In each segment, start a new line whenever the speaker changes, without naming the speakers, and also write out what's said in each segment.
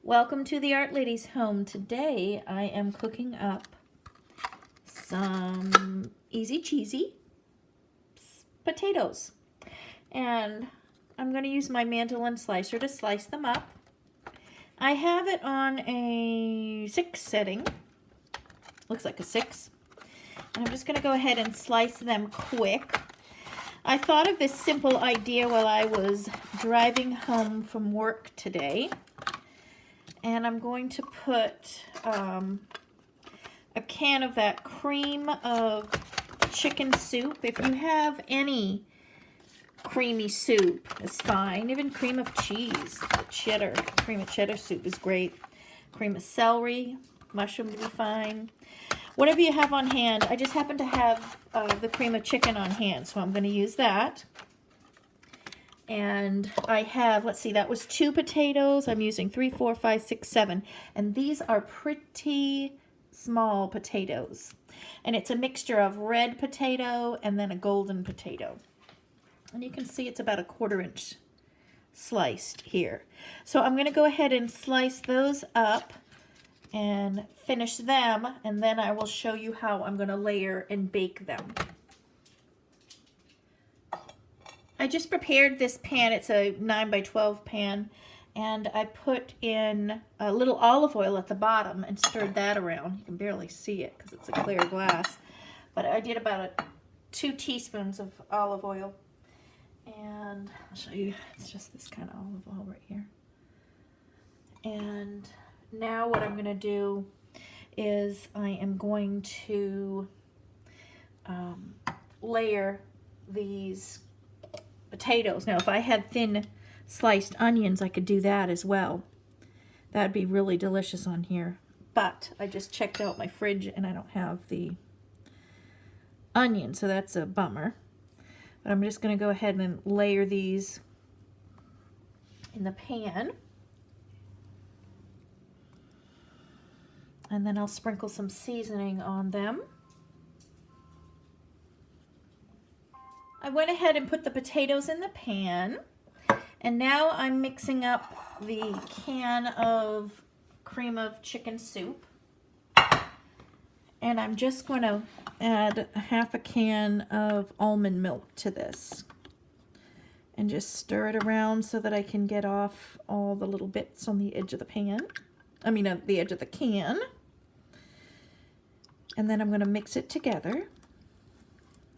Welcome to the Art Lady's home. Today I am cooking up some easy cheesy potatoes. And I'm going to use my mandolin slicer to slice them up. I have it on a 6 setting. Looks like a 6. And I'm just going to go ahead and slice them quick. I thought of this simple idea while I was driving home from work today. And I'm going to put a can of that cream of chicken soup. If you have any creamy soup, it's fine. Even cream of cheese, cheddar, cream of cheddar soup is great. Cream of celery, mushroom would be fine. Whatever you have on hand. I just happen to have the cream of chicken on hand, so I'm going to use that. And I have, let's see, that was 2 potatoes. I'm using 3, 4, 5, 6, 7. And these are pretty small potatoes. And it's a mixture of red potato and then a golden potato. And you can see it's about a 1/4 inch sliced here. So I'm going to go ahead and slice those up and finish them. And then I will show you how I'm going to layer and bake them. I just prepared this pan. It's a 9 by 12 pan, and I put in a little olive oil at the bottom and stirred that around. You can barely see it because it's a clear glass, but I did about 2 teaspoons of olive oil, and I'll show you. It's just this kind of olive oil right here. And now what I'm going to do is I am going to layer these potatoes. Now, if I had thin sliced onions, I could do that as well. That'd be really delicious on here. But I just checked out my fridge and I don't have the onion, so that's a bummer. But I'm just going to go ahead and layer these in the pan. And then I'll sprinkle some seasoning on them. I went ahead and put the potatoes in the pan, and now I'm mixing up the can of cream of chicken soup, and I'm just going to add 1/2 can of almond milk to this and just stir it around so that I can get off all the little bits on the edge of the pan, the edge of the can. And then I'm going to mix it together.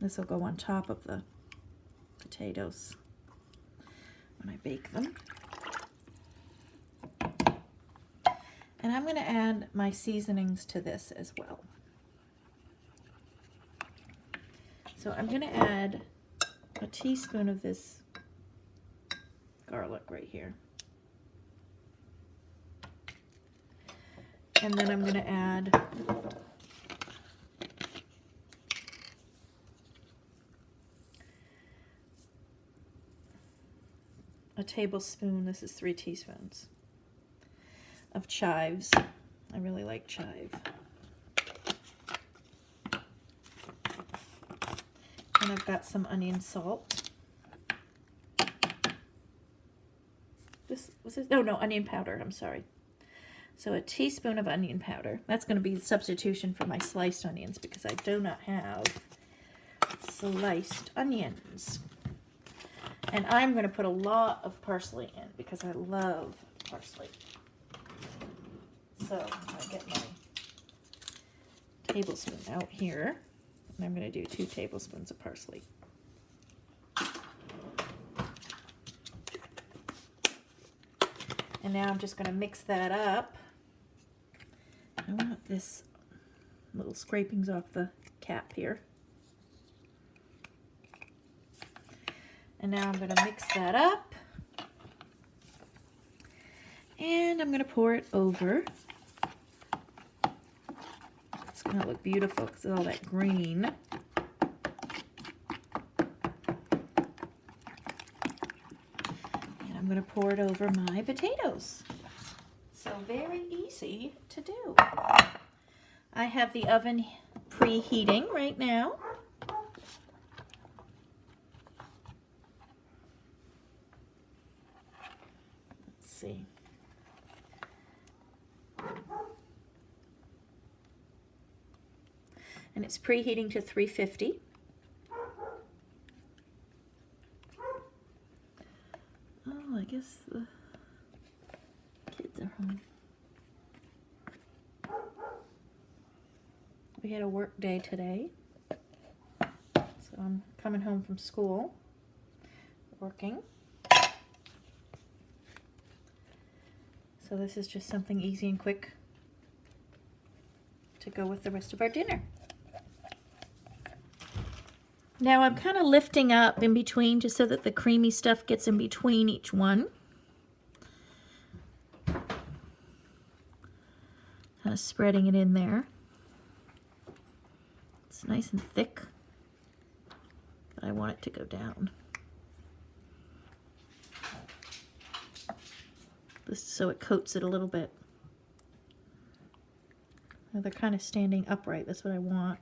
This will go on top of the potatoes when I bake them. And I'm going to add my seasonings to this as well. So I'm going to add a teaspoon of this garlic right here. And then I'm going to add a tablespoon, this is 3 teaspoons, of chives. I really like chive. And I've got some onion salt. Onion powder, I'm sorry. So a teaspoon of onion powder. That's going to be the substitution for my sliced onions because I do not have sliced onions. And I'm going to put a lot of parsley in because I love parsley. So I'm going to get my tablespoon out here. And I'm going to do 2 tablespoons of parsley. And now I'm just going to mix that up. I want this little scrapings off the cap here. And now I'm going to mix that up. And I'm going to pour it over. It's going to look beautiful because of all that green. And I'm going to pour it over my potatoes. So very easy to do. I have the oven preheating right now. See. and it's preheating to 350. Oh, I guess the kids are home. We had a work day today, so I'm coming home from school, working. So this is just something easy and quick to go with the rest of our dinner. Now I'm kind of lifting up in between just so that the creamy stuff gets in between each one. Kind of spreading it in there. It's nice and thick, but I want it to go down. Just so it coats it a little bit. Now they're kind of standing upright. That's what I want.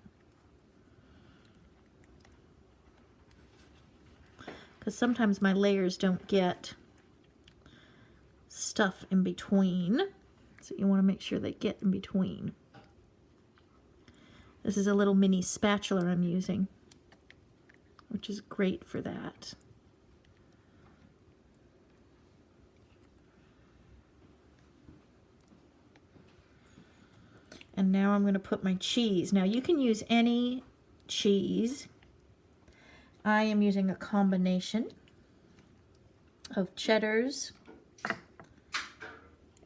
Because sometimes my layers don't get stuff in between. So you want to make sure they get in between. This is a little mini spatula I'm using, which is great for that. And now I'm going to put my cheese. Now you can use any cheese. I am using a combination of cheddars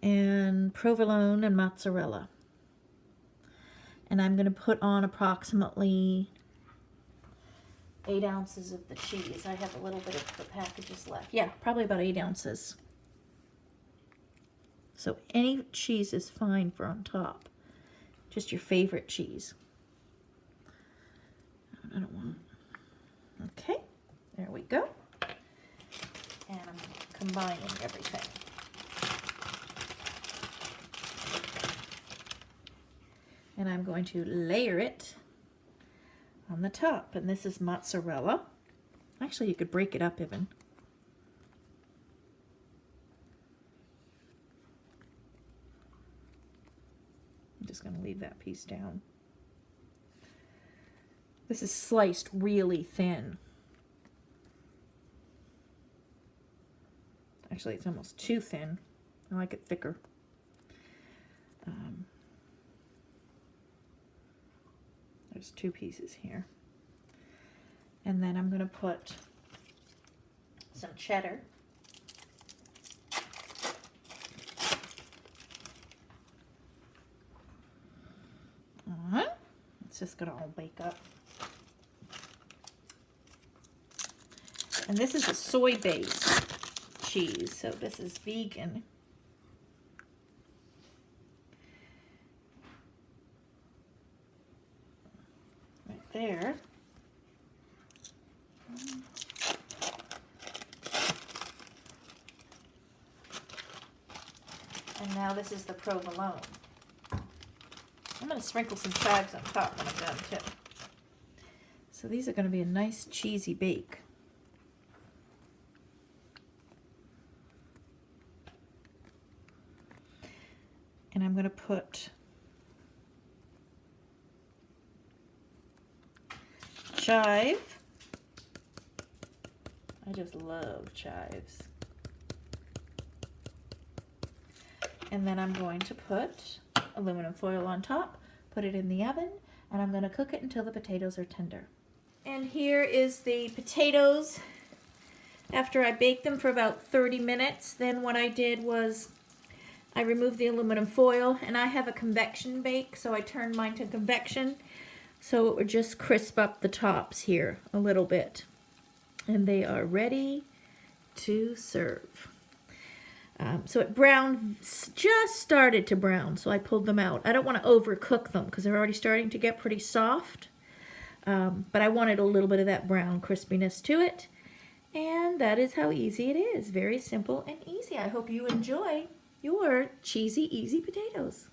and provolone and mozzarella. And I'm going to put on approximately 8 ounces of the cheese. I have a little bit of the packages left. Yeah, probably about 8 ounces. So any cheese is fine for on top. Just your favorite cheese. I don't want. Okay, there we go. And I'm combining everything. And I'm going to layer it on the top. And this is mozzarella. Actually, you could break it up even. I'm just going to leave that piece down. This is sliced really thin. Actually, it's almost too thin. I like it thicker. There's 2 pieces here. And then I'm going to put some cheddar. It's just going to all bake up. And this is a soy-based cheese, so this is vegan. Right there. And now this is the provolone. I'm going to sprinkle some chives on top when I'm done too. So these are going to be a nice cheesy bake. And I'm going to put chive. I just love chives. And then I'm going to put aluminum foil on top, put it in the oven, and I'm going to cook it until the potatoes are tender. And here is the potatoes after I baked them for about 30 minutes. Then what I did was I removed the aluminum foil, and I have a convection bake, so I turned mine to convection so it would just crisp up the tops here a little bit. And they are ready to serve. So it browned, just started to brown, so I pulled them out. I don't want to overcook them because they're already starting to get pretty soft. But I wanted a little bit of that brown crispiness to it. And that is how easy it is. Very simple and easy. I hope you enjoy your cheesy, easy potatoes.